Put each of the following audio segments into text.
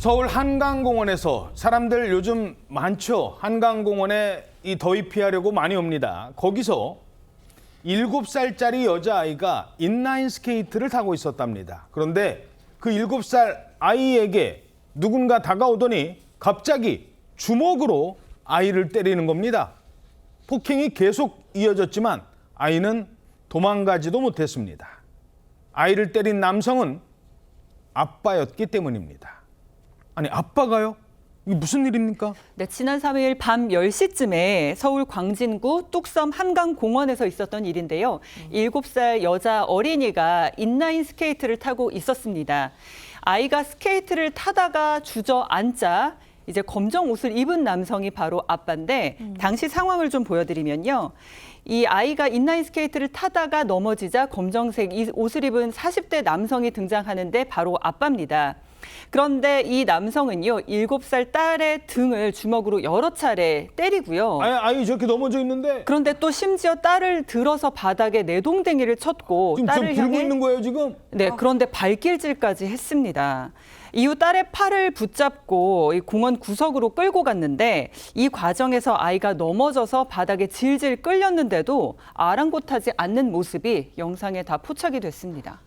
서울 한강공원에서 사람들 요즘 많죠. 한강공원에 이 더위 피하려고 많이 옵니다. 거기서 7살짜리 여자아이가 인라인 스케이트를 타고 있었답니다. 그런데 그 7살 아이에게 누군가 다가오더니 갑자기 주먹으로 아이를 때리는 겁니다. 폭행이 계속 이어졌지만 아이는 도망가지도 못했습니다. 아이를 때린 남성은 아빠였기 때문입니다. 아니, 아빠가요? 이게 무슨 일입니까? 네, 지난 3일 밤 10시쯤에 서울 광진구 뚝섬 한강공원에서 있었던 일인데요. 7살 여자 어린이가 인라인 스케이트를 타고 있었습니다. 아이가 스케이트를 타다가 주저앉자 이제 검정 옷을 입은 남성이 바로 아빠인데 당시 상황을 좀 보여드리면요. 이 아이가 인라인 스케이트를 타다가 넘어지자 검정색 옷을 입은 40대 남성이 등장하는데 바로 아빠입니다. 그런데 이 남성은요, 7살 딸의 등을 주먹으로 여러 차례 때리고요. 아이 저렇게 넘어져 있는데. 그런데 또 심지어 딸을 들어서 바닥에 내동댕이를 쳤고 지금 딸을 들고 있는 거예요, 지금? 네, 그런데 발길질까지 했습니다. 이후 딸의 팔을 붙잡고 이 공원 구석으로 끌고 갔는데 이 과정에서 아이가 넘어져서 바닥에 질질 끌렸는데도 아랑곳하지 않는 모습이 영상에 다 포착이 됐습니다.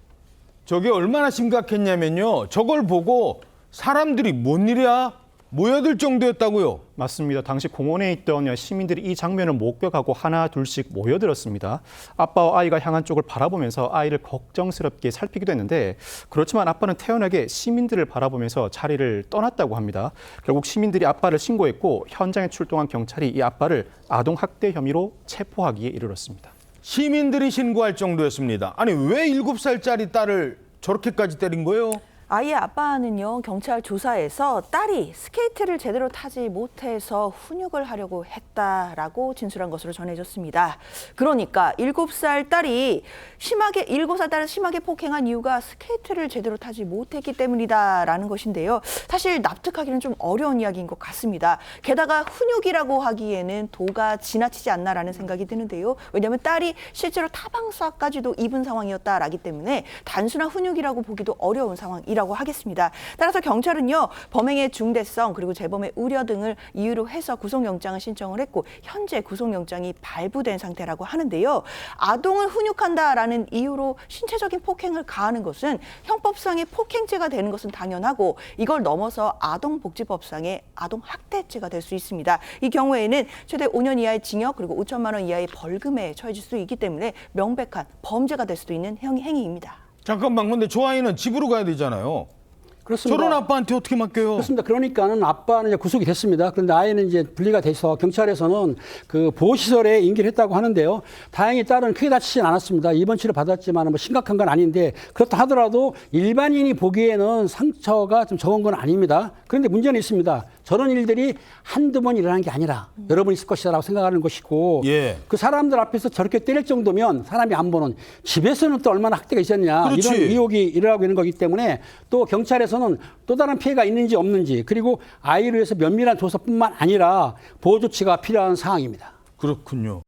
저게 얼마나 심각했냐면요. 저걸 보고 사람들이 뭔 일이야? 모여들 정도였다고요. 맞습니다. 당시 공원에 있던 시민들이 이 장면을 목격하고 하나 둘씩 모여들었습니다. 아빠와 아이가 향한 쪽을 바라보면서 아이를 걱정스럽게 살피기도 했는데 그렇지만 아빠는 태연하게 시민들을 바라보면서 자리를 떠났다고 합니다. 결국 시민들이 아빠를 신고했고 현장에 출동한 경찰이 이 아빠를 아동학대 혐의로 체포하기에 이르렀습니다. 시민들이 신고할 정도였습니다. 아니, 왜 7살짜리 딸을 저렇게까지 때린 거예요? 아이의 아빠는요, 경찰 조사에서 딸이 스케이트를 제대로 타지 못해서 훈육을 하려고 했다라고 진술한 것으로 전해졌습니다. 그러니까 7살 딸을 심하게 폭행한 이유가 스케이트를 제대로 타지 못했기 때문이다라는 것인데요. 사실 납득하기는 좀 어려운 이야기인 것 같습니다. 게다가 훈육이라고 하기에는 도가 지나치지 않나라는 생각이 드는데요. 왜냐하면 딸이 실제로 타방사까지도 입은 상황이었다라기 때문에 단순한 훈육이라고 보기도 어려운 상황이라고 하겠습니다. 따라서 경찰은요, 범행의 중대성 그리고 재범의 우려 등을 이유로 해서 구속영장을 신청을 했고 현재 구속영장이 발부된 상태라고 하는데요. 아동을 훈육한다라는 이유로 신체적인 폭행을 가하는 것은 형법상의 폭행죄가 되는 것은 당연하고 이걸 넘어서 아동복지법상의 아동학대죄가 될 수 있습니다. 이 경우에는 최대 5년 이하의 징역 그리고 5천만 원 이하의 벌금에 처해질 수 있기 때문에 명백한 범죄가 될 수도 있는 행위입니다. 잠깐만, 근데 저 아이는 집으로 가야 되잖아요. 그렇습니다. 저런 아빠한테 어떻게 맡겨요? 그렇습니다. 그러니까는 아빠는 이제 구속이 됐습니다. 그런데 아이는 이제 분리가 돼서 경찰에서는 그 보호시설에 인계를 했다고 하는데요. 다행히 딸은 크게 다치진 않았습니다. 입원 치료 받았지만 뭐 심각한 건 아닌데 그렇다 하더라도 일반인이 보기에는 상처가 좀 적은 건 아닙니다. 그런데 문제는 있습니다. 저런 일들이 한두 번 일어나는 게 아니라 여러 번 있을 것이라고 생각하는 것이고 예. 그 사람들 앞에서 저렇게 때릴 정도면 사람이 안 보는 집에서는 또 얼마나 학대가 있었냐 그렇지. 이런 의혹이 일어나고 있는 거기 때문에 또 경찰에서는 또 다른 피해가 있는지 없는지 그리고 아이를 위해서 면밀한 조사뿐만 아니라 보호 조치가 필요한 상황입니다. 그렇군요.